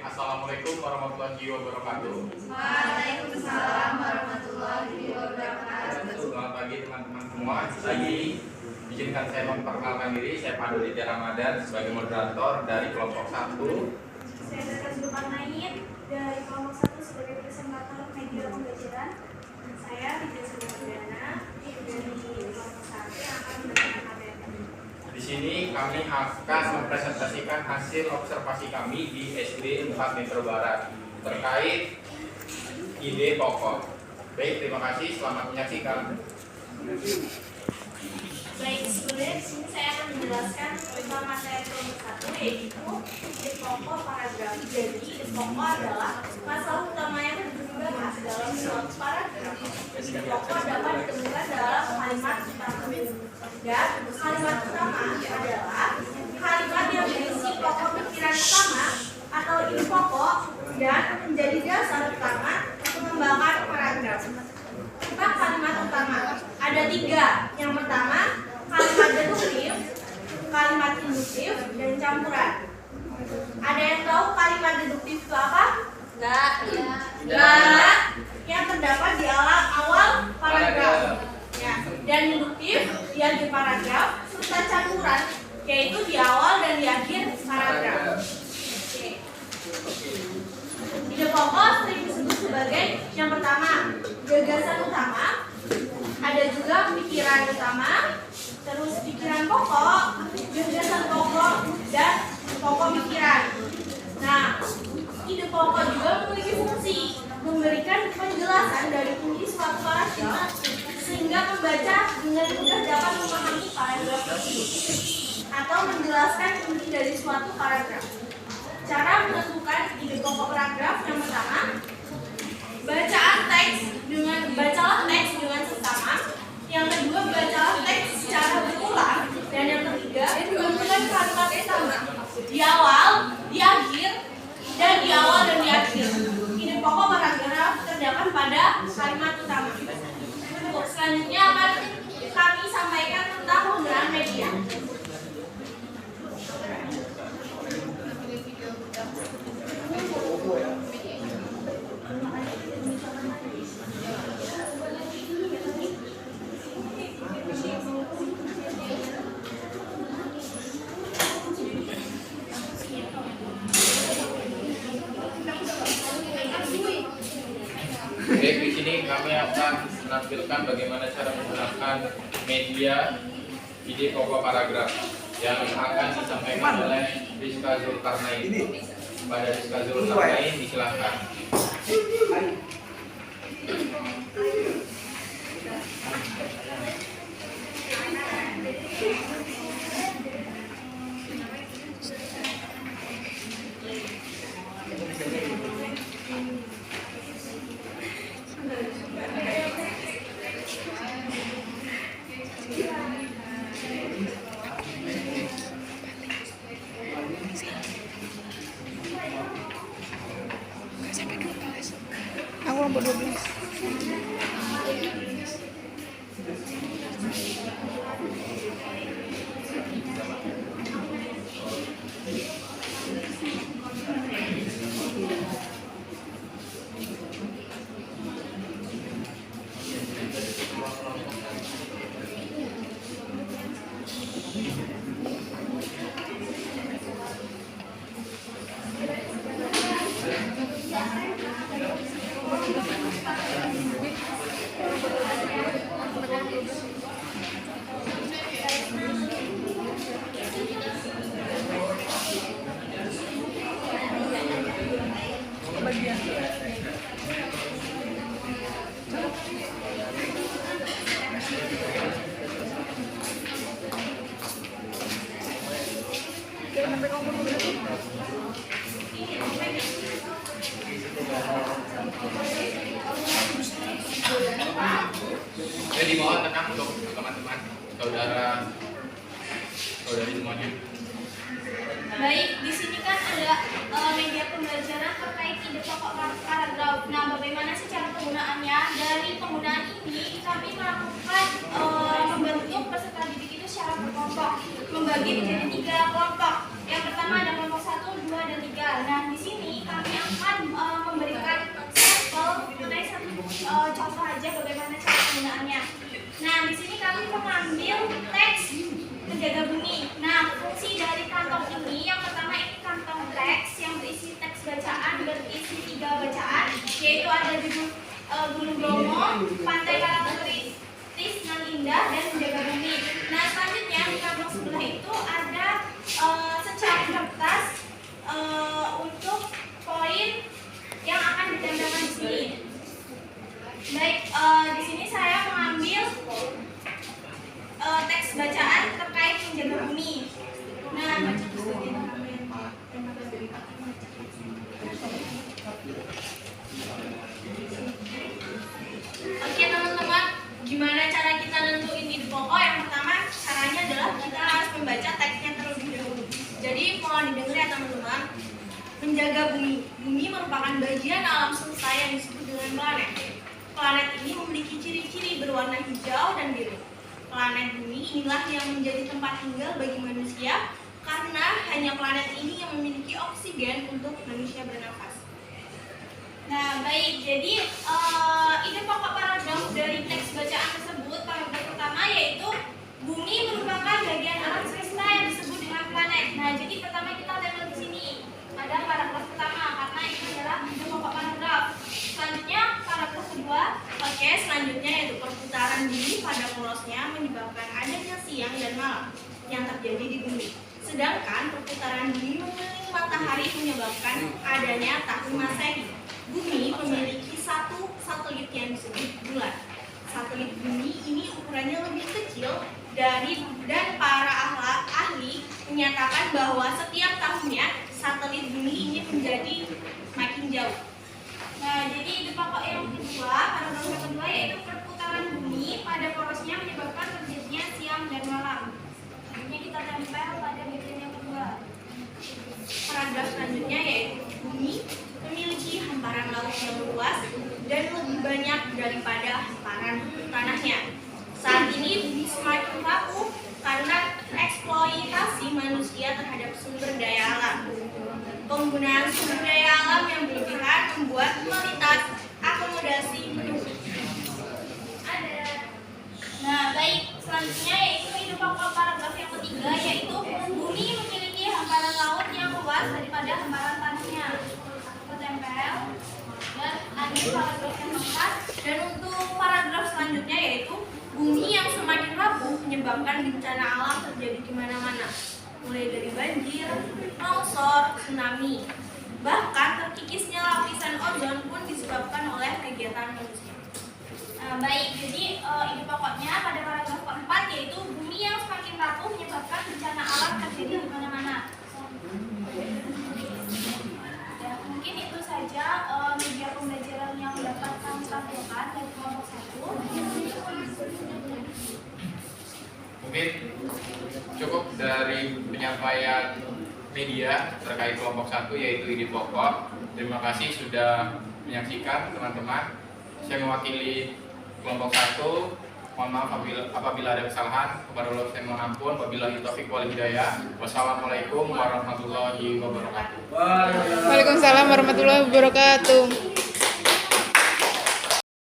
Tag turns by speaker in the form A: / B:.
A: Assalamualaikum warahmatullahi wabarakatuh.
B: Waalaikumsalam warahmatullahi wabarakatuh.
A: Selamat pagi teman-teman semua. Lagi izinkan saya memperkenalkan diri. Saya Pandu Lidya Ramadan sebagai moderator dari kelompok 1.
B: Saya Dara Zulkarnain dari kelompok 1 sebagai presentator media pembelajaran. Dan saya Lidya Zulkarnaina dari kelompok 1 yang akan memberikan materi.
A: Di sini kami akan mempresentasikan hasil observasi kami di SD 4 Metro Barat terkait ide pokok. Baik, terima kasih. Selamat menyaksikan.
B: Baik, sebelumnya di sini saya akan menjelaskan tentang materi kelompok 1, yaitu ide pokok paragraf. Jadi, ide pokok adalah masalah utama yang dibahas dalam suatu paragraf. Ide pokok dapat ditemukan dalam kalimat utama. Dan kalimat utama adalah kalimat yang berisi pokok pikiran utama atau ide pokok dan menjadi dasar utama pengembangan paragraf. Tentang kalimat utama ada 3. Yang pertama, kalimat deduktif, kalimat induktif, dan campuran. Ada yang tahu kalimat deduktif itu apa? Enggak. Yang terdapat di awal paragraf. Ya. Dan induktif di akhir paragraf, serta campuran yaitu di awal dan di akhir paragraf. Oke. Ide pokok sering disebut sebagai yang pertama gagasan utama, ada juga pikiran utama, terus pikiran pokok, gagasan pokok, dan pokok pikiran. Nah, ide pokok juga memiliki fungsi memberikan penjelasan dari inti suatu paragraf sehingga pembaca dengan mudah dapat memahami paragraf tersebut atau menjelaskan inti dari suatu paragraf. Cara menentukan ide pokok paragraf yang pertama, bacalah teks dengan seksama. Yang kedua, bacalah teks secara berulang. Dan yang ketiga, gunakan kalimat utama di awal, di akhir, dan di awal dan di akhir. Ide pokok paragraf terdapat pada kalimat utama. Selanjutnya akan kami sampaikan tentang penggunaan media.
A: Oke, di sini kami akan menampilkan bagaimana cara menggunakan media ide pokok paragraf yang akan disampaikan oleh Rizka Zulkarnain. Pada Rizka Zulkarnain, disilahkan.
C: Aku nomor 12. Jadi mohon tenang untuk teman-teman, saudari semuanya.
B: Baik, di sini kan ada media pembelajaran terkait ide pokok paragraf. Nah, bagaimana sih cara penggunaannya? Dari penggunaan ini kami melakukan membentuk peserta didik itu secara berkelompok, membagi menjadi 3 kelompok. Yang pertama ada kelompok 1, 2, dan 3. Nah, di sini kami akan memberikan sampel mengenai satu contoh aja bagaimana cara penggunaannya. Nah, di sini kami mengambil teks penjaga bumi. Nah, fungsi dari kantong ini yang pertama ini kantong teks yang berisi teks bacaan, berisi 3 bacaan, yaitu ada judul Gunung Bromo, Pantai Karakteristis Nan Indah, dan Penjaga Bumi. Nah, selanjutnya di kantong sebelah itu ada secari kertas untuk poin yang akan ditempelkan di sini. Baik, di sini saya mengambil teks bacaan terkait Penjaga Bumi. Nah, baca sebagian Oke teman-teman, gimana cara kita nentuin ide pokok? Yang pertama caranya adalah kita harus membaca teksnya terlebih dahulu. Jadi mohon didengar ya teman-teman. Menjaga bumi. Bumi merupakan bagian alam semesta yang disebut dengan planet. Planet ini memiliki ciri-ciri berwarna hijau dan biru. Planet bumi inilah yang menjadi tempat tinggal bagi manusia karena hanya planet ini yang memiliki oksigen untuk manusia bernafas. Nah, baik. Jadi ide pokok paragraf dari teks bacaan tersebut, paragraf pertama yaitu bumi merupakan bagian alam semesta yang disebut dengan planet. Nah, jadi pertama kita tempel di sini ada paragraf pertama karena ini adalah ide pokok paragraf. Selanjutnya paragraf kedua, selanjutnya yaitu perputaran bumi pada porosnya menyebabkan adanya siang dan malam yang terjadi di bumi. Sedangkan perputaran bumi mengelilingi matahari menyebabkan adanya tahun Masehi. Bumi memiliki satu satelit yang disebut bulan. Satelit bumi ini ukurannya lebih kecil dan para ahli menyatakan bahwa setiap tahunnya satelit bumi ini menjadi makin jauh. Nah, jadi ide pokok yang kedua, paragraf yang kedua yaitu perputaran bumi pada porosnya menyebabkan terjadinya siang dan malam. Selanjutnya kita tempel pada bagian yang kedua. Paragraf selanjutnya yaitu bumi memiliki hamparan laut yang luas dan lebih banyak daripada hamparan tanahnya. Saat ini bumi semakin rapuh karena eksploitasi manusia terhadap sumber daya alam. Penggunaan sumber daya alam yang berlebihan membuat kualitas akomodasi menurun. Nah, baik. Selanjutnya yaitu ide pokok paragraf yang ketiga yaitu bumi memiliki hamparan laut yang luas daripada hamparan tanahnya. Tempel dan ada paragraf yang keempat, dan untuk paragraf selanjutnya yaitu bumi yang semakin rapuh menyebabkan bencana alam terjadi di mana-mana, mulai dari banjir, longsor, tsunami, bahkan terkikisnya lapisan ozon pun disebabkan oleh kegiatan manusia. Baik, jadi ide pokoknya pada paragraf keempat yaitu bumi yang semakin rapuh menyebabkan bencana alam terjadi di mana-mana. Mungkin itu saja media pembelajaran yang dapat kami tampilkan dari kelompok 1.
A: Mungkin cukup dari penyampaian media terkait kelompok 1 yaitu ide pokok. Terima kasih sudah menyaksikan teman-teman. Saya mewakili kelompok 1. Mohon maaf apabila ada kesalahan. Kepada Allah saya mohon ampun. Wabillahi taufiq wal hidayah. Wassalamualaikum warahmatullahi wabarakatuh.
C: Waalaikumsalam warahmatullahi wabarakatuh.